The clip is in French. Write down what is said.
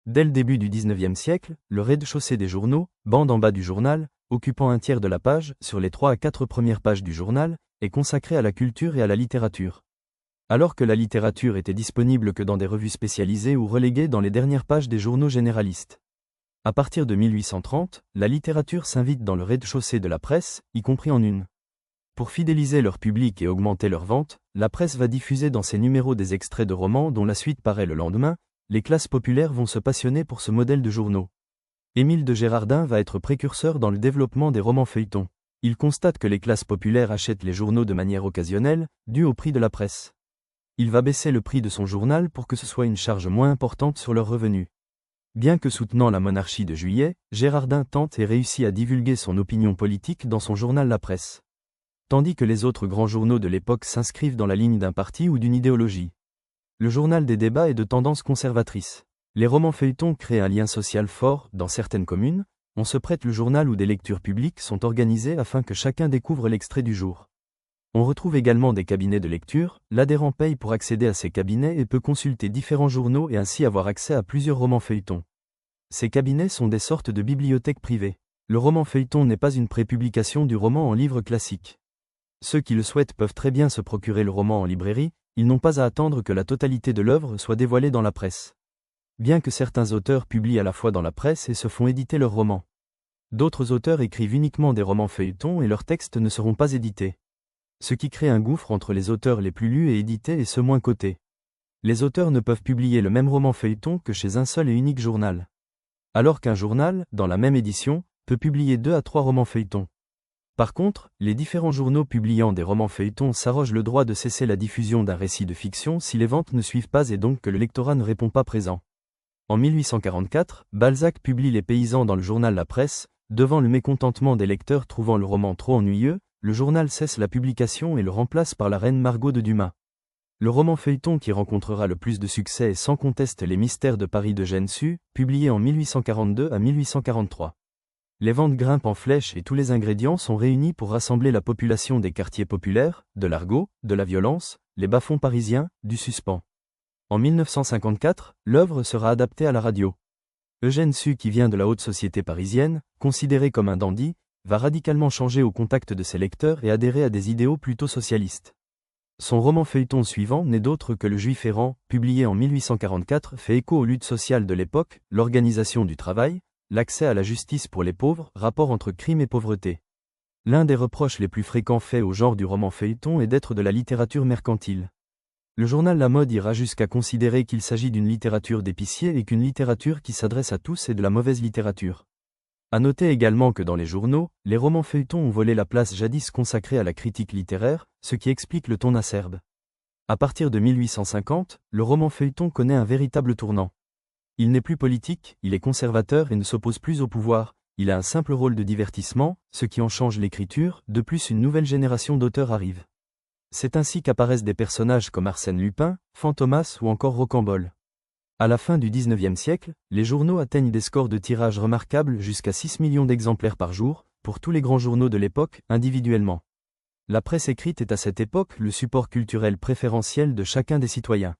Dès le début du XIXe siècle, le rez-de-chaussée des journaux, bande en bas du journal, occupant un tiers de la page, sur les 3 à 4 premières pages du journal, est consacré à la culture et à la littérature. Alors que la littérature était disponible que dans des revues spécialisées ou reléguée dans les dernières pages des journaux généralistes. À partir de 1830, la littérature s'invite dans le rez-de-chaussée de la presse, y compris en une. Pour fidéliser leur public et augmenter leurs ventes, la presse va diffuser dans ses numéros des extraits de romans dont la suite paraît le lendemain. Les classes populaires vont se passionner pour ce modèle de journaux. Émile de Girardin va être précurseur dans le développement des romans feuilletons. Il constate que les classes populaires achètent les journaux de manière occasionnelle, due au prix de la presse. Il va baisser le prix de son journal pour que ce soit une charge moins importante sur leurs revenus. Bien que soutenant la monarchie de Juillet, Girardin tente et réussit à divulguer son opinion politique dans son journal La Presse. Tandis que les autres grands journaux de l'époque s'inscrivent dans la ligne d'un parti ou d'une idéologie. Le journal des débats est de tendance conservatrice. Les romans feuilletons créent un lien social fort dans certaines communes. On se prête le journal où des lectures publiques sont organisées afin que chacun découvre l'extrait du jour. On retrouve également des cabinets de lecture. L'adhérent paye pour accéder à ces cabinets et peut consulter différents journaux et ainsi avoir accès à plusieurs romans feuilletons. Ces cabinets sont des sortes de bibliothèques privées. Le roman feuilleton n'est pas une prépublication du roman en livre classique. Ceux qui le souhaitent peuvent très bien se procurer le roman en librairie. Ils n'ont pas à attendre que la totalité de l'œuvre soit dévoilée dans la presse. Bien que certains auteurs publient à la fois dans la presse et se font éditer leurs romans. D'autres auteurs écrivent uniquement des romans feuilletons et leurs textes ne seront pas édités. Ce qui crée un gouffre entre les auteurs les plus lus et édités et ceux moins cotés. Les auteurs ne peuvent publier le même roman feuilleton que chez un seul et unique journal. Alors qu'un journal, dans la même édition, peut publier 2 à 3 romans feuilletons. Par contre, les différents journaux publiant des romans feuilletons s'arrogent le droit de cesser la diffusion d'un récit de fiction si les ventes ne suivent pas et donc que le lectorat ne répond pas présent. En 1844, Balzac publie Les Paysans dans le journal La Presse. Devant le mécontentement des lecteurs trouvant le roman trop ennuyeux, le journal cesse la publication et le remplace par La Reine Margot de Dumas. Le roman feuilleton qui rencontrera le plus de succès est sans conteste Les Mystères de Paris d'Eugène Sue, publié en 1842 à 1843. Les ventes grimpent en flèche et tous les ingrédients sont réunis pour rassembler la population des quartiers populaires, de l'argot, de la violence, les bas-fonds parisiens, du suspens. En 1954, l'œuvre sera adaptée à la radio. Eugène Sue, qui vient de la haute société parisienne, considéré comme un dandy, va radicalement changer au contact de ses lecteurs et adhérer à des idéaux plutôt socialistes. Son roman feuilleton suivant n'est d'autre que Le Juif errant, publié en 1844, fait écho aux luttes sociales de l'époque, l'organisation du travail, l'accès à la justice pour les pauvres, rapport entre crime et pauvreté. L'un des reproches les plus fréquents faits au genre du roman feuilleton est d'être de la littérature mercantile. Le journal La Mode ira jusqu'à considérer qu'il s'agit d'une littérature d'épicier et qu'une littérature qui s'adresse à tous est de la mauvaise littérature. À noter également que dans les journaux, les romans feuilletons ont volé la place jadis consacrée à la critique littéraire, ce qui explique le ton acerbe. À partir de 1850, le roman feuilleton connaît un véritable tournant. Il n'est plus politique, il est conservateur et ne s'oppose plus au pouvoir, il a un simple rôle de divertissement, ce qui en change l'écriture. De plus, une nouvelle génération d'auteurs arrive. C'est ainsi qu'apparaissent des personnages comme Arsène Lupin, Fantomas ou encore Rocambole. À la fin du XIXe siècle, les journaux atteignent des scores de tirage remarquables jusqu'à 6 millions d'exemplaires par jour, pour tous les grands journaux de l'époque, individuellement. La presse écrite est à cette époque le support culturel préférentiel de chacun des citoyens.